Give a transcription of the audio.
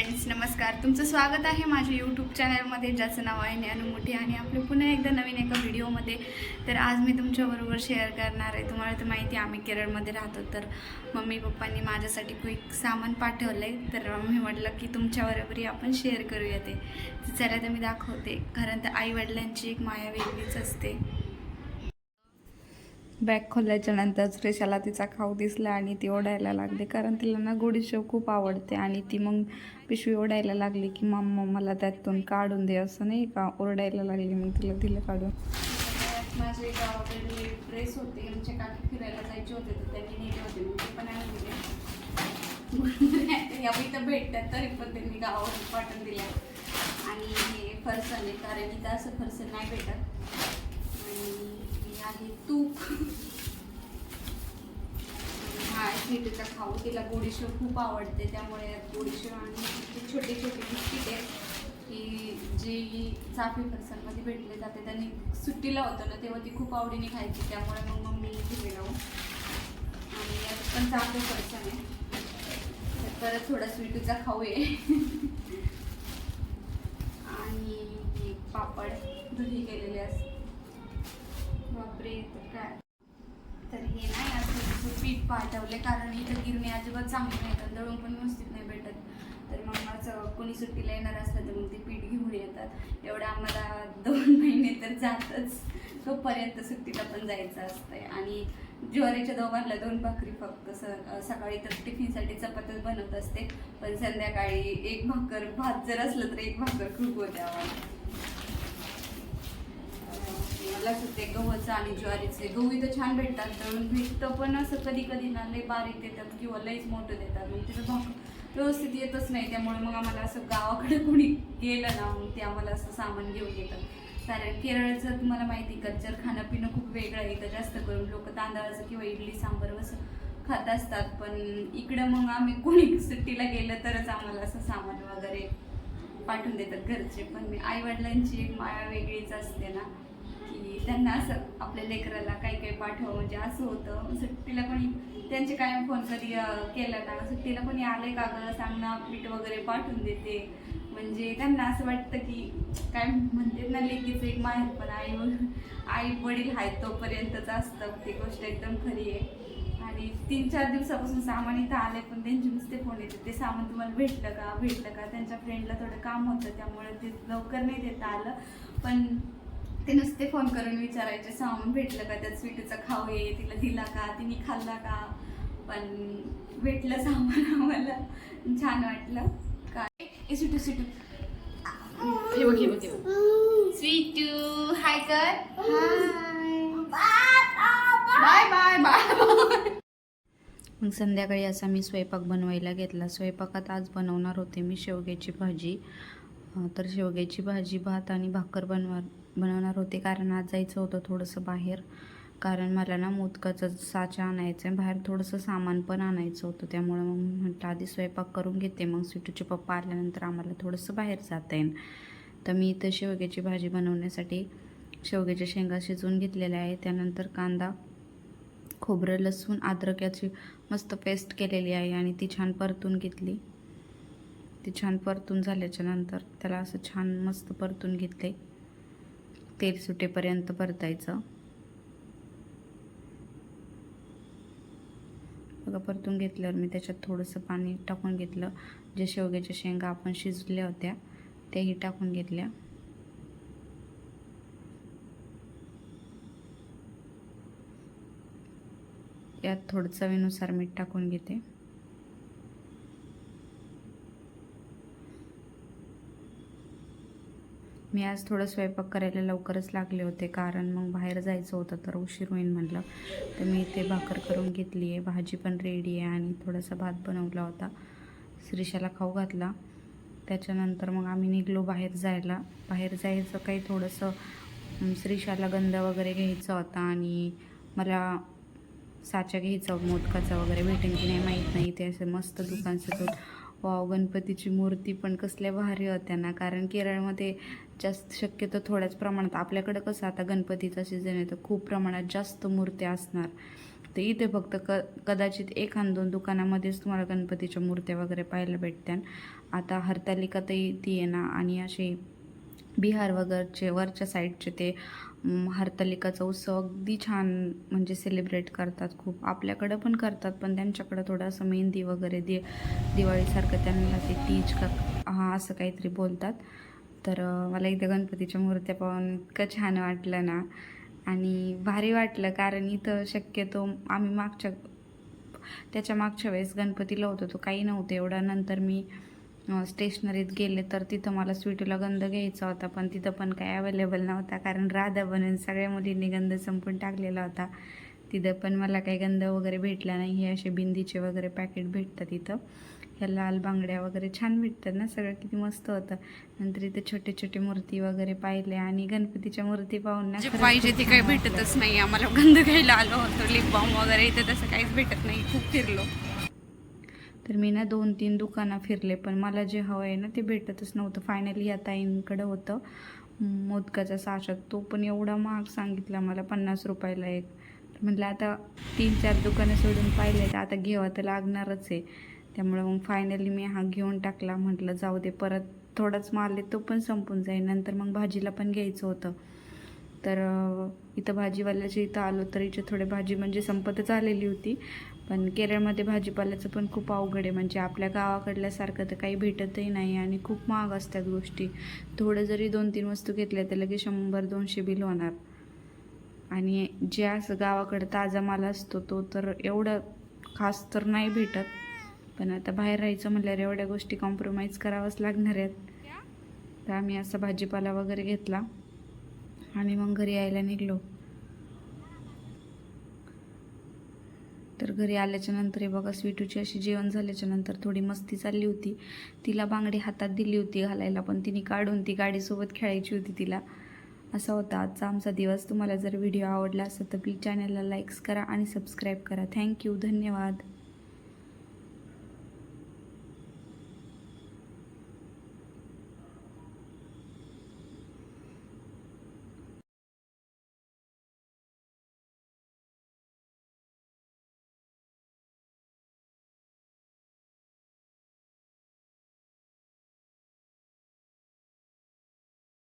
Friends, नमस्कार. तुमचं स्वागत आहे माझ्या यूट्यूब चॅनलमध्ये, ज्याचं नाव आहे ज्ञानू मोठी. आणि आपले पुन्हा एकदा नवीन एका व्हिडिओमध्ये. तर आज मी तुमच्याबरोबर शेअर करणार आहे. तुम्हाला तर माहिती आहे आम्ही केरळमध्ये राहतो, तर मम्मी पप्पांनी माझ्यासाठी क्विक सामान पाठवलं आहे. तर मी म्हटलं की तुमच्याबरोबरही आपण शेअर करूया ते. चला तर मी दाखवते. कारण तर आईवडिलांची एक माया वेगळीच असते. बॅग खोलल्याच्या नंतर श्रेषाला तिचा खाऊ दिसला आणि ती ओढायला लागली, कारण तिला ना गोडीशेव खूप आवडते. आणि ती मग पिशवी ओढायला लागली की मम्मा मला त्यातून काढून दे, असं नाही का, ओरडायला लागली. मग तिला दिलं काढून. माझे गावाकडे ड्रेस होते, आमच्या काकी फिरायला जायचे होते, तर त्यांनी नेले होते, मग ते पण आणले. इथं भेटतात तरी पण त्यांनी गावावर पाठवून दिल्या. आणि हे फरसाण आहे, कारण इथं असं फरसाण नाही भेटत. आणि तूप, हा स्वीटचा खाऊ. तिला गोडीशेव खूप आवडते, त्यामुळे गोडीशेव आणि छोटे छोटे बिस्किट आहेत की जी चाफी फरसाणमध्ये भेटले जाते. त्यांनी सुट्टीला होतं ना, तेव्हा ती खूप आवडीने खायची, त्यामुळे मग मम्मी दिले लावून. आणि यात पण चाफी फरसाण आहे. तर परत थोडा स्वीटचा खाऊ आहे. आणि पापड दही केलेले असते. बापरे, तर काय. तर हे नाही असं पीठ पाठवले, कारण इथं गिरणी अजिबात चांगली नाही, तर दळून पण व्यवस्थित नाही भेटत. तर मग माझं कोणी सुट्टीला येणार असलं तर मग ते पीठ घेऊन येतात. एवढं आम्हाला 2 महिने तर जातच, तोपर्यंत सुट्टीला पण जायचं असतंय. आणि ज्वारीच्या दोघांना 2 भाकरी फक्त. सकाळी तर टिफिनसाठी चपात्याच बनवत असते, पण संध्याकाळी 1 भाकर. भात जर असलं तर 1 भाकर खूप होते आम्हाला. मला सुद्धा गव्हाचं आणि ज्वारीचे. गहू इथं छान भेटतात, दळून भेटतं, पण असं कधी कधी ना लय बारीक देतात किंवा लईच मोठं देतात. मग तिथं भाकर व्यवस्थित येतच नाही, त्यामुळे मग आम्हाला असं गावाकडे कोणी गेलं ना, मग ते आम्हाला असं सामान घेऊन येतं. कारण केरळचं तुम्हाला माहिती, कल्चर, खाणं पिणं खूप वेगळं आहे. इथं जास्त करून लोक तांदळाचं किंवा इडली सांबर असं खात असतात, पण इकडं मग आम्ही कोणी सुट्टीला गेलं तरच आम्हाला असं सामान वगैरे पाठवून देतात घरचे. पण आईवडिलांची एक माया वेगळीच असते ना, की त्यांना असं आपल्या लेकराला काही काही पाठवा. म्हणजे असं होतं, सुट्टीला कोणी त्यांचे काय फोन कधी केला ना, सुट्टीला कोणी आले का गं सांग ना, पीठ वगैरे पाठवून देते. म्हणजे त्यांना असं वाटतं की काय म्हणते ना, लेकीचं एक माहेर. पण आई वडील आहेत तोपर्यंतच असतं, ती गोष्ट एकदम खरी आहे. आणि 3-4 दिवसापासून सामान इथं आले, पण त्यांचे नुसते फोन येते, ते सामान तुम्हाला भेटलं का. त्यांच्या फ्रेंडला थोडं काम होतं, त्यामुळे ते लवकर नाही देता आलं. पण ते नुसते फोन करून विचारायचे सामान भेटलं का, त्यात स्वीटचा खाऊ आहे, तिला दिला का, तिने खाल्ला का. पण भेटलं सामान आम्हाला, छान वाटलं. काय स्वीटू स्वीटू हे बघ हे बघ स्वीटू, हाय कर. Hi bye bye bye. मग संध्याकाळी असा मी स्वयंपाक बनवायला घेतला. स्वयंपाकात आज बनवणार होते मी शेवग्याची भाजी. तर शेवग्याची भाजी, भात आणि भाकर बनवणार होते, कारण आज जायचं होतं थोडंसं बाहेर. कारण मला ना मोदकाचा साचा आणायचं आहे, बाहेर थोडंसं सामान पण आणायचं होतं. त्यामुळे मग म्हटलं आधी स्वयंपाक करून घेते, मग स्वीटूचे पप्पा आल्यानंतर आम्हाला थोडंसं बाहेर जाता येईल. तर मी इथं शेवग्याची भाजी बनवण्यासाठी शेवग्याच्या शेंगा शिजवून घेतलेल्या आहे. त्यानंतर कांदा, खोबरं, लसूण, अद्रक याची मस्त पेस्ट केलेली आहे आणि ती छान परतून घेतली. ती छान परतून झाल्याच्या नंतर त्याला असं छान मस्त परतून घेतले. तेल सुटेपर्यंत परतायचं. बघा, परतून घेतल्यावर मी त्याच्यात थोडंसं पाणी टाकून घेतलं. जे शेवग्याच्या शेंगा आपण शिजवल्या होत्या त्याही टाकून घेतल्या. यात थोडं चवीनुसार मीठ टाकून घेते. मी आज थोडं स्वयंपाक करायला लवकरच लागले होते, कारण मग बाहेर जायचं होतं, तर उशीर होईल म्हटलं. तर मी इथे भाकर करून घेतली आहे, भाजी पण रेडी आहे आणि थोडासा भात बनवला होता. श्रीषाला खाऊ घातला. त्याच्यानंतर मग आम्ही निघलो बाहेर जायचं काही थोडंसं. श्रीषाला गंध वगैरे घ्यायचा होता आणि मला साचा घ्यायचा मोदकाचा वगैरे. भेटेन की नाही माहीत नाही. ते असं मस्त दुकान सजवून. वाव, गणपतीची मूर्ती पण कसल्या भारी होत्या ना. कारण केरळमध्ये जास्त शक्यतो थोड्याच प्रमाणात, आपल्याकडं कसं आता गणपतीचा सीझन आहे तर खूप प्रमाणात जास्त मूर्त्या असणार, तर इथे फक्त कदाचित 1-2 दुकानामध्येच तुम्हाला गणपतीच्या मूर्त्या वगैरे पाहायला भेटत्या. आता हरतालिका तर ती आहे ना, आणि असे बिहार वगैरेचे वरच्या साईडचे ते हरतालिकाचा उत्सव अगदी छान म्हणजे सेलिब्रेट करतात खूप. आपल्याकडं पण करतात, पण त्यांच्याकडं थोडं असं मेहंदी वगैरे दिवाळीसारखं त्यांना ते तीज का हां असं काहीतरी बोलतात. तर मला इथं गणपतीच्या मूर्त्या पाहून इतकं छान वाटलं ना, आणि भारी वाटलं. कारण इथं शक्यतो आम्ही त्याच्या मागच्या वेळेस गणपतीला होतो तो काही नव्हतं एवढं. नंतर मी स्टेशनरीत गेले तर तिथं मला स्वीटूला गंध घ्यायचा होता, पण तिथं पण काही अवेलेबल नव्हता, कारण राधा बनून सगळ्या मुलींनी गंध संपून टाकलेला होता. तिथं पण मला काही गंध वगैरे भेटला नाही. हे असे बिंदीचे वगैरे पॅकेट भेटतात इथं. ह्या लाल बांगड्या वगैरे छान भेटतात ना, सगळं किती मस्त होतं. नंतर इथे छोटे छोटे मूर्ती वगैरे पाहिले, आणि गणपतीच्या मूर्ती पाहून ना पाहिजे ती काही भेटतच नाही. आम्हाला गंध घ्यायला आलो होतो, लिप बाम वगैरे इथे तसं काहीच भेटत नाही. खूप फिरलो, तर मी ना 2-3 दुकानं फिरले, पण मला जे हवं आहे ना ते भेटतच नव्हतं. फायनली या ताईंकडं होतं मोदकाचा साचा. तो पण एवढा महाग सांगितला मला, 50 रुपयाला एक. म्हटलं आता 3-4 दुकानं सोडून पाहिले तर आता घ्यावं तर लागणारच आहे. त्यामुळं मग फायनली मी हा घेऊन टाकला. म्हटलं जाऊ दे, परत थोडाच माल आहे तो पण संपून जाईल. नंतर मग भाजीला पण घ्यायचं होतं. तर इथं भाजीवाल्याच्या इथं आलो तर इथे थोडे भाजी म्हणजे संपतच आलेली होती. पण केरळमध्ये भाजीपाल्याचं पण खूप अवघड आहे. म्हणजे आपल्या गावाकडल्यासारखं तर काही भेटतही नाही, आणि खूप महाग असतात गोष्टी. थोडं जरी 2-3 वस्तू घेतल्या तर लगेच 100-200 बिल होणार. आणि जे असं गावाकडं ताजा माल असतो तो तर एवढं खास तर नाही भेटत. पण आता बाहेर राहायचं म्हटल्यावर एवढ्या गोष्टी कॉम्प्रोमाइज करावंच लागणार आहेत. तर आम्ही असा भाजीपाला वगैरे घेतला आणि मग घरी यायला निघलो. तर घरी आल्याच्या नंतर हे बघा, स्वीटूची अशी जेवण झाल्याच्या नंतर थोडी मस्ती चालली होती. तिला बांगडी हातात दिली होती घालायला, पण तिने काढून ती गाडीसोबत खेळायची होती तिला. असा होता आजचा आमचा दिवस. तुम्हाला जर व्हिडिओ आवडला असेल तर प्लीज चॅनलला लाईक्स करा आणि सबस्क्राईब करा. थँक्यू, धन्यवाद.